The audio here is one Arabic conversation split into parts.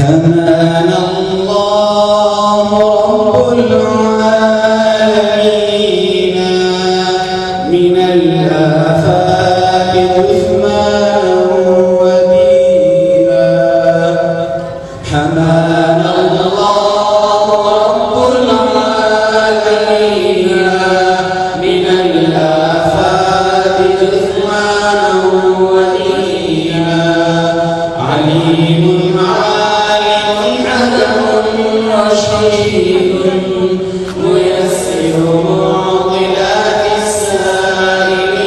حمانا الله رب العالمين من الآفات جسمانا ودينا. حمانا الله رب العالمين من الآفات جسمانا ودينا. عليم ميسر معضلات السائلين.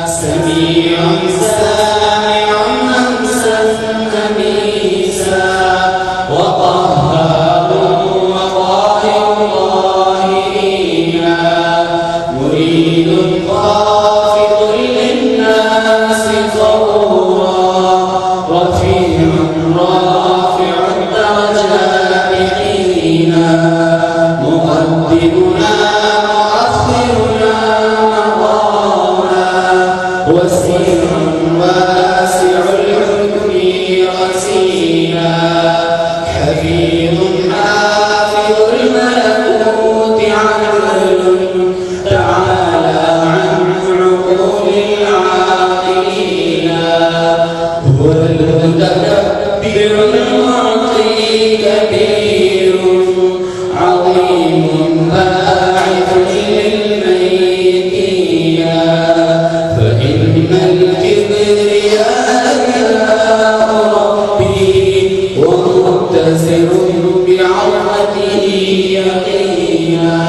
سميع سامع همسا تميسا وقهار وقاهر ظاهرين. مريد خافض للناس طورا رفيع رافع الدرجات حينا. مقدمنا مؤخرنا مقاما وسيع واسع الحكم رسينا. حفيظ حافظ الملكوت عدل تعالى عن عقول العاقلين. هو المتكبر المعطي كبير عظيم باعث للميتين. فإن الكبرياء ربي ومتسر بعظمته يقينا.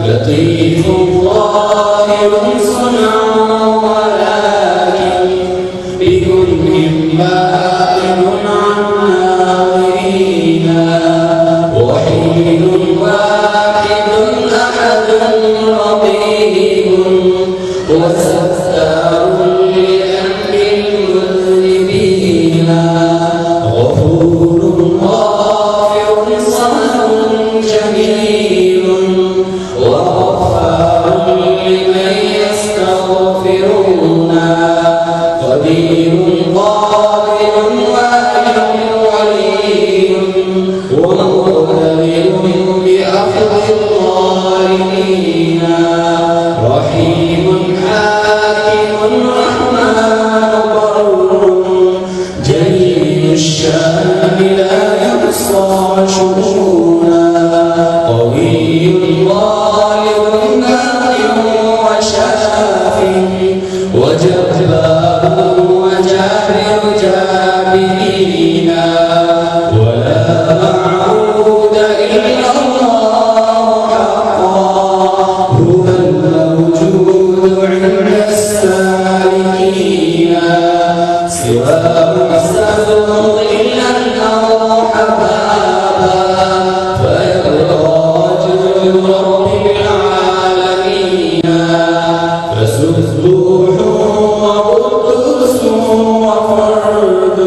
لطيف ظاهر صنعا ولكن بكره باطن عن ناظرين. وحيد واحد أحد رقيب وستار لذنب المذنبين. غفور غافر صمد جميل وغفار لمن يستغفرون. قدير قادر واحد ولي ومقتدر بأخذ الظالمين. رحيم حاكم رحمن بر جليل الشان لا يحصى شؤونا. قوي ظالم ناقم وشاف وجبار وجابر جابرين. ولا معبود إلا الله حقا هو الموجود عند السالكين. سواه سبق ظلا أو حبابا فيبقى جود رب العالمين. فسبوح وقدوس وفرد